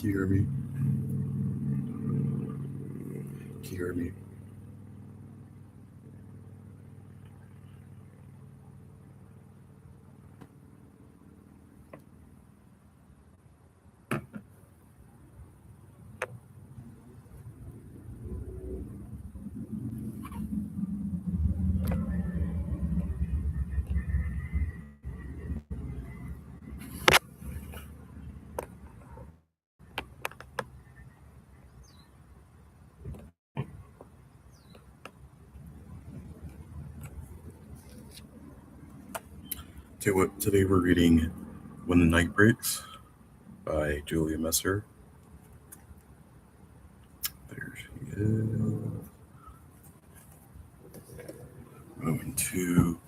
Can you hear me? Can you hear me? Today we're reading When the Night Breaks by Julia Messer. There she is. Moving to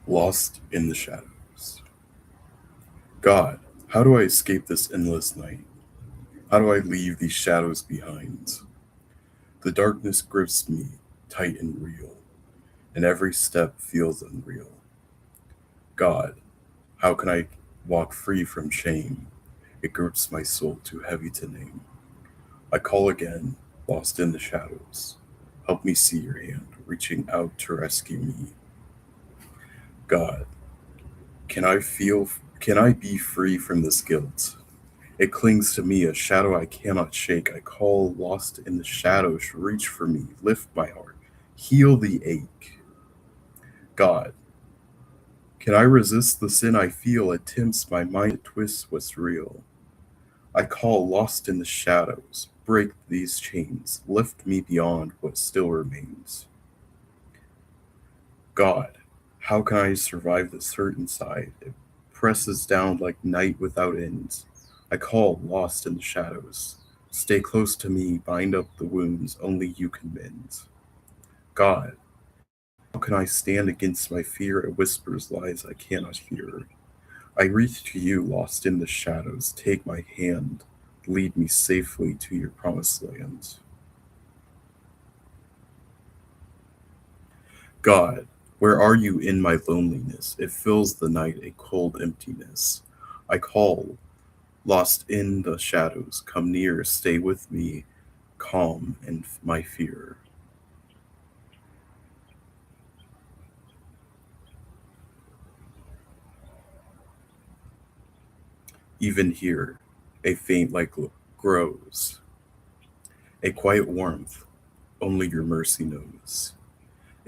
Lost in the Shadows. God, how do I escape this endless night? How do I leave these shadows behind? The darkness grips me tight and real, and every step feels unreal. God, how can I walk free from shame? It grips my soul too heavy to name. I call again, lost in the shadows. Help me see your hand, reaching out to rescue me. God, can I be free from this guilt? It clings to me, a shadow I cannot shake. I call, lost in the shadows, reach for me, lift my heart, heal the ache. God, can I resist the sin I feel? It tempts my mind to twist what's real. I call, lost in the shadows, break these chains, lift me beyond what still remains. God, how can I survive this hurt inside? It presses down like night without ends. I call, lost in the shadows. Stay close to me, bind up the wounds only you can mend. God, how can I stand against my fear? It whispers lies I cannot hear. I reach to you, lost in the shadows. Take my hand, lead me safely to your promised land. God, where are you in my loneliness? It fills the night, a cold emptiness. I call, lost in the shadows. Come near, stay with me, calm in my fear. Even here, a faint light grows, a quiet warmth only your mercy knows.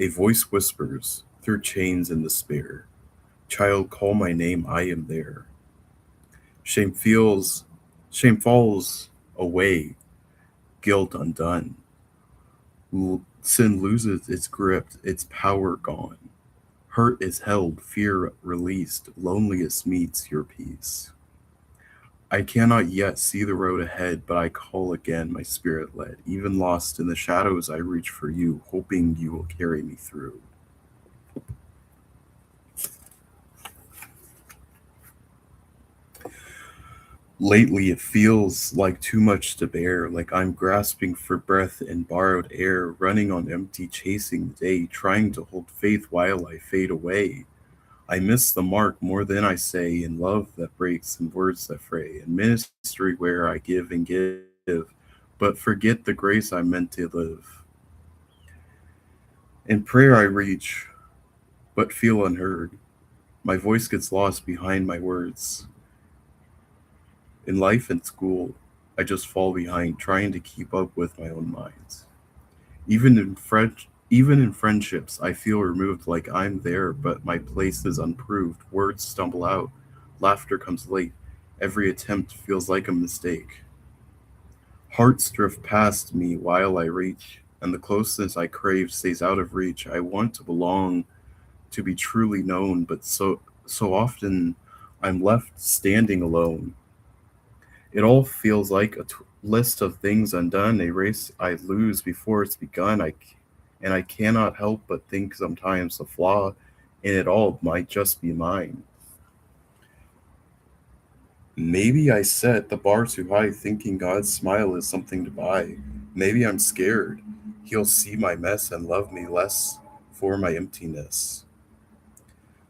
A voice whispers through chains and despair, child, call my name, I am there. Shame feels, shame falls away, guilt undone. Sin loses its grip, its power gone. Hurt is held, fear released, loneliness meets your peace. I cannot yet see the road ahead, but I call again, my spirit led. Even lost in the shadows, I reach for you, hoping you will carry me through. Lately, it feels like too much to bear, like I'm grasping for breath in borrowed air, running on empty, chasing the day, trying to hold faith while I fade away. I miss the mark more than I say, in love that breaks and words that fray, in ministry where I give and give, but forget the grace I meant to live. In prayer I reach, but feel unheard. My voice gets lost behind my words. In life and school, I just fall behind, trying to keep up with my own minds. Even in friendships, I feel removed, like I'm there, but my place is unproved. Words stumble out, laughter comes late. Every attempt feels like a mistake. Hearts drift past me while I reach, and the closeness I crave stays out of reach. I want to belong, to be truly known, but so often I'm left standing alone. It all feels like a list of things undone, a race I lose before it's begun. And I cannot help but think sometimes the flaw in it all might just be mine. Maybe I set the bar too high, thinking God's smile is something to buy. Maybe I'm scared He'll see my mess and love me less for my emptiness.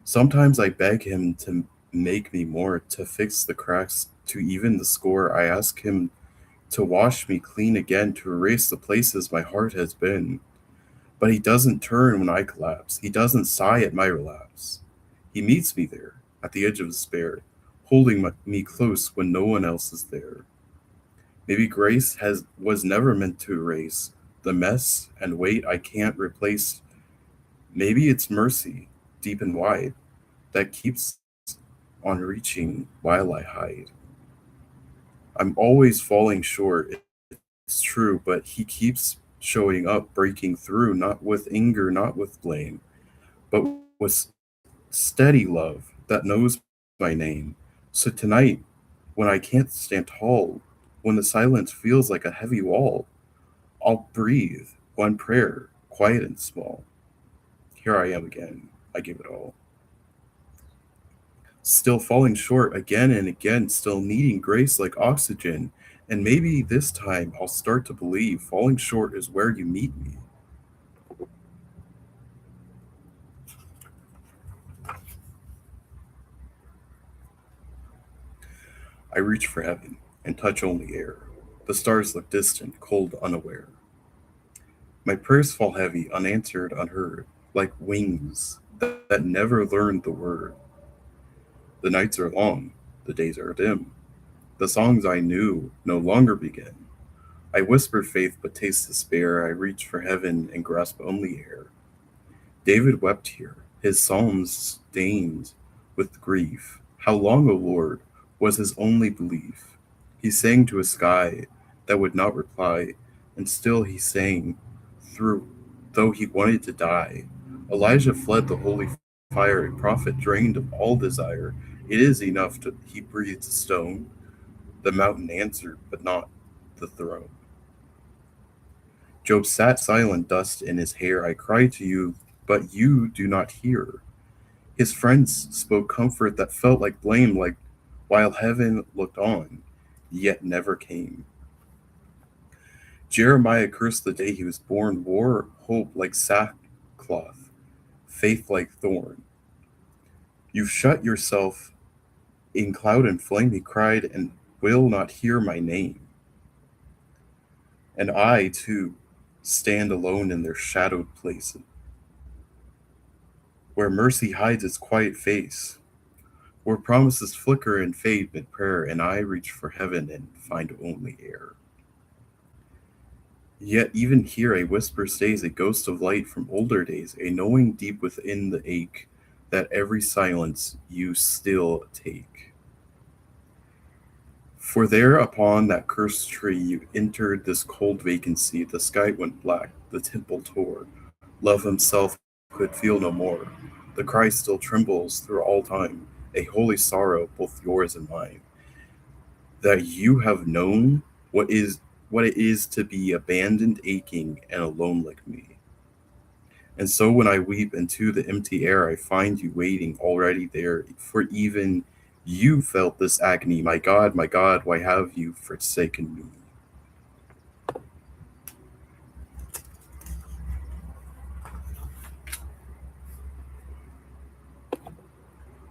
Sometimes I beg Him to make me more, to fix the cracks, to even the score. I ask Him to wash me clean again, to erase the places my heart has been. But He doesn't turn when I collapse. He doesn't sigh at my relapse. He meets me there, at the edge of despair, holding me close when no one else is there. Maybe grace was never meant to erase the mess and weight I can't replace. Maybe it's mercy, deep and wide, that keeps on reaching while I hide. I'm always falling short, it's true, but He keeps showing up, breaking through, not with anger, not with blame, but with steady love that knows my name. So tonight, when I can't stand tall, when the silence feels like a heavy wall, I'll breathe one prayer, quiet and small. Here I am again. I give it all. Still falling short again and again, still needing grace like oxygen. And maybe this time I'll start to believe falling short is where you meet me. I reach for heaven and touch only air. The stars look distant, cold, unaware. My prayers fall heavy, unanswered, unheard, like wings that never learned the word. The nights are long, the days are dim. The songs I knew no longer begin. I whisper faith but taste despair. I reach for heaven and grasp only air. David wept here, his psalms stained with grief. How long, O Lord, was his only belief? He sang to a sky that would not reply, and still he sang through, though he wanted to die. Elijah fled the holy fire, a prophet drained of all desire. It is enough to he breathed stone. The mountain answered, but not the throne. Job sat silent, dust in his hair. I cry to you, but you do not hear. His friends spoke comfort that felt like blame, like while heaven looked on, yet never came. Jeremiah cursed the day he was born, wore hope like sackcloth, faith like thorn. You shut yourself in cloud and flame, he cried, and will not hear my name. And I, too, stand alone in their shadowed places, where mercy hides its quiet face, where promises flicker and fade mid prayer, and I reach for heaven and find only air. Yet even here a whisper stays, a ghost of light from older days, a knowing deep within the ache that every silence you still take. For there upon that cursed tree you entered this cold vacancy, the sky went black, the temple tore, love himself could feel no more. The cry still trembles through all time, a holy sorrow, both yours and mine, that you have known what it is to be abandoned, aching, and alone like me. And so when I weep into the empty air, I find you waiting already there, for even you felt this agony. My God, why have you forsaken me?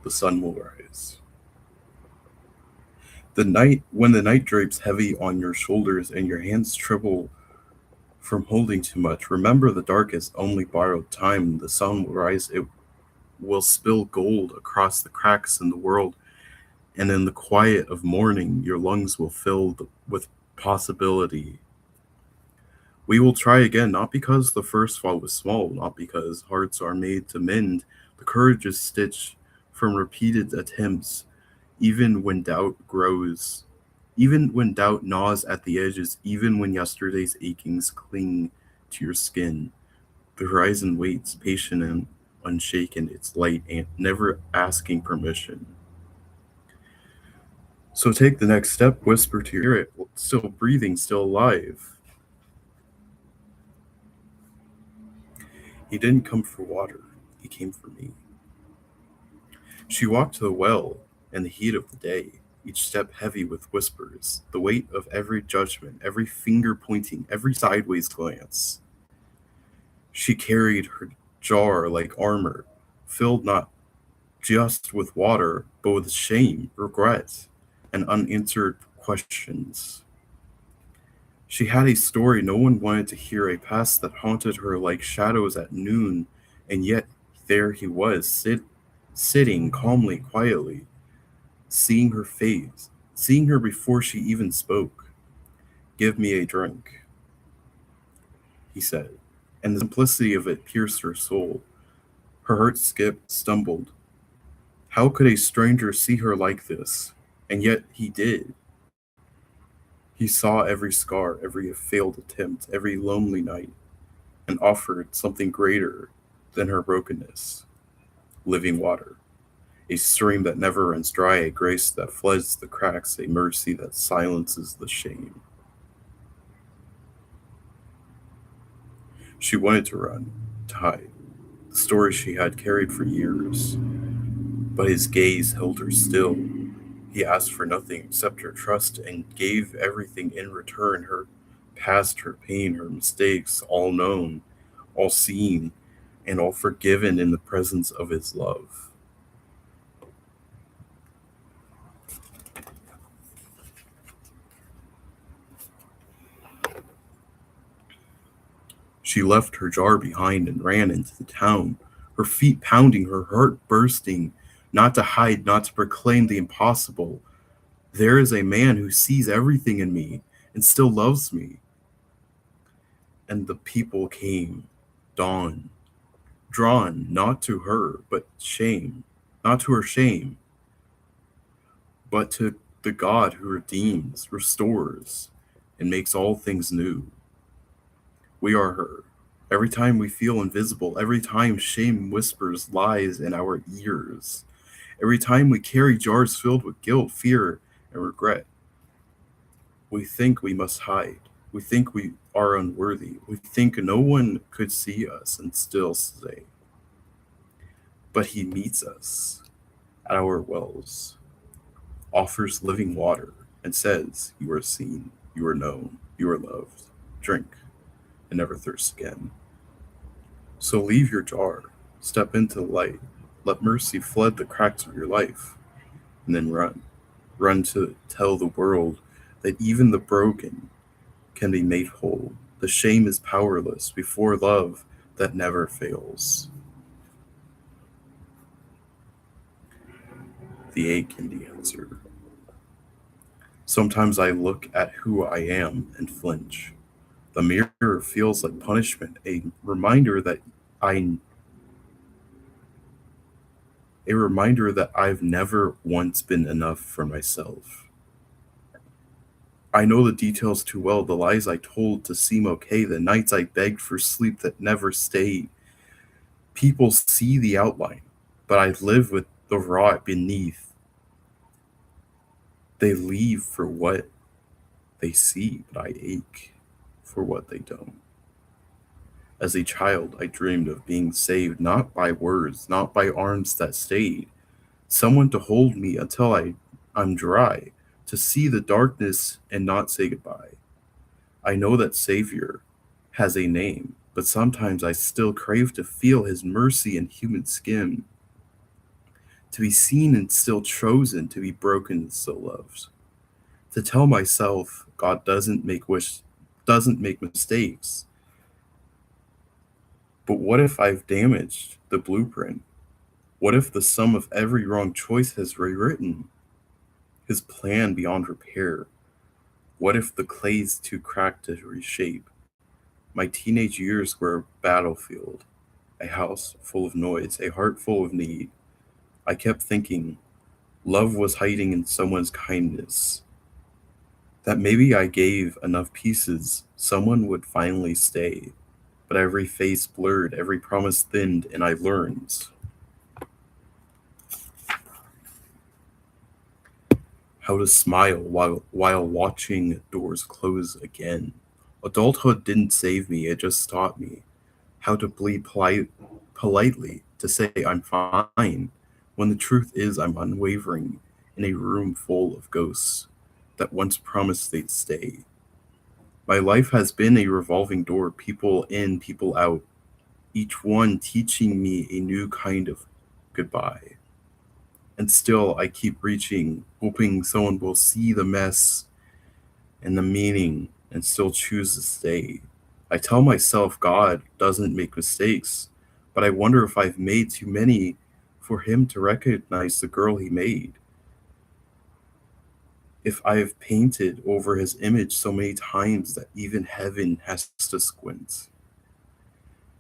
The sun will rise. When the night drapes heavy on your shoulders and your hands tremble from holding too much, remember the dark is only borrowed time. The sun will rise, it will spill gold across the cracks in the world, and in the quiet of morning, your lungs will fill with possibility. We will try again, not because the first fall was small, not because hearts are made to mend. The courage is stitched from repeated attempts. even when doubt grows, even when doubt gnaws at the edges, even when yesterday's achings cling to your skin. The horizon waits, patient and unshaken, its light and never asking permission. So take the next step, whisper to your spirit, still breathing, still alive. He didn't come for water, he came for me. She walked to the well in the heat of the day, each step heavy with whispers, the weight of every judgment, every finger pointing, every sideways glance. She carried her jar like armor, filled not just with water, but with shame, regret, and unanswered questions. She had a story no one wanted to hear, a past that haunted her like shadows at noon, and yet there he was, sitting calmly, quietly, seeing her face, seeing her before she even spoke. Give me a drink, he said, and the simplicity of it pierced her soul. Her heart skipped, stumbled. How could a stranger see her like this? And yet he did. He saw every scar, every failed attempt, every lonely night, and offered something greater than her brokenness: living water, a stream that never runs dry, a grace that floods the cracks, a mercy that silences the shame. She wanted to run, to hide, the story she had carried for years, but his gaze held her still. He asked for nothing except her trust and gave everything in return: her past, her pain, her mistakes, all known, all seen, and all forgiven in the presence of his love. She left her jar behind and ran into the town, her feet pounding, her heart bursting, not to hide, not to proclaim the impossible. There is a man who sees everything in me and still loves me. And the people came, dawn, drawn not to her, but shame, not to her shame, but to the God who redeems, restores, and makes all things new. We are her. Every time we feel invisible, every time shame whispers lies in our ears, every time we carry jars filled with guilt, fear, and regret, we think we must hide. We think we are unworthy. We think no one could see us and still stay. But he meets us at our wells, offers living water, and says, "You are seen, you are known, you are loved. Drink and never thirst again." So leave your jar, step into the light, let mercy flood the cracks of your life, and then run. Run to tell the world that even the broken can be made whole. The shame is powerless before love that never fails. The ache can be answered. Sometimes I look at who I am and flinch. The mirror feels like punishment, reminder that I a reminder that I've never once been enough for myself. I know the details too well, the lies I told to seem okay, the nights I begged for sleep that never stayed. People see the outline, but I live with the rot beneath. They leave for what they see, but I ache for what they don't. As a child, I dreamed of being saved, not by words, not by arms that stayed, someone to hold me until I'm dry, to see the darkness and not say goodbye. I know that Savior has a name, but sometimes I still crave to feel his mercy in human skin, to be seen and still chosen, to be broken and still loved. To tell myself God doesn't make mistakes. But what if I've damaged the blueprint? What if the sum of every wrong choice has rewritten his plan beyond repair? What if the clay's too cracked to reshape? My teenage years were a battlefield, a house full of noise, a heart full of need. I kept thinking, Love was hiding in someone's kindness. That maybe I gave enough pieces, someone would finally stay. But every face blurred, every promise thinned, and I learned how to smile while watching doors close again. Adulthood didn't save me, it just taught me how to bleed politely, to say I'm fine, when the truth is I'm unwavering in a room full of ghosts that once promised they'd stay. My life has been a revolving door, people in, people out, each one teaching me a new kind of goodbye. And still, I keep reaching, hoping someone will see the mess and the meaning and still choose to stay. I tell myself God doesn't make mistakes, but I wonder if I've made too many for him to recognize the girl he made. If I've painted over his image so many times that even heaven has to squint.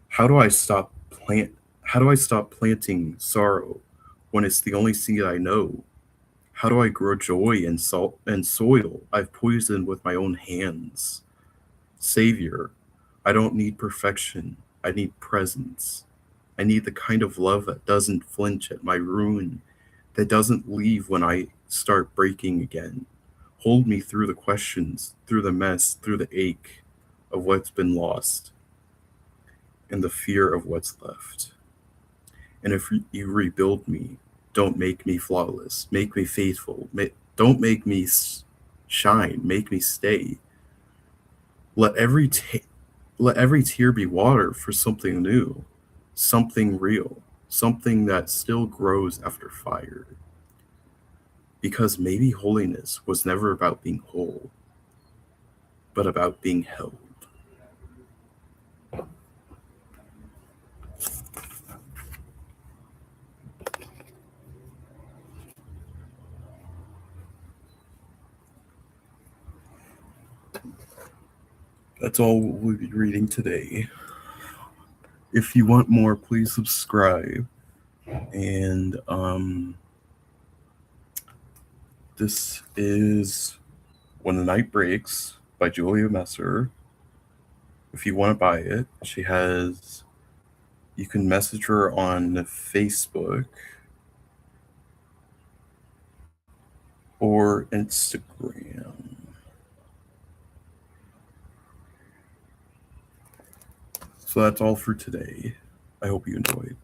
How do I stop plant how do I stop planting sorrow when it's the only seed I know? How do I grow joy in salt and soil I've poisoned with my own hands? Savior, I don't need perfection. I need presence. I need the kind of love that doesn't flinch at my ruin, that doesn't leave when I start breaking again. Hold me through the questions, through the mess, through the ache of what's been lost, and the fear of what's left. And if you rebuild me, don't make me flawless. Make me faithful. Don't make me shine. Make me stay. Let every let every tear be water for something new, something real, something that still grows after fire. Because maybe holiness was never about being whole, but about being held. That's all we'll be reading today. If you want more, please subscribe. And this is When the Night Breaks by Julia Messer. If you want to buy it, you can message her on Facebook or Instagram. So that's all for today. I hope you enjoyed.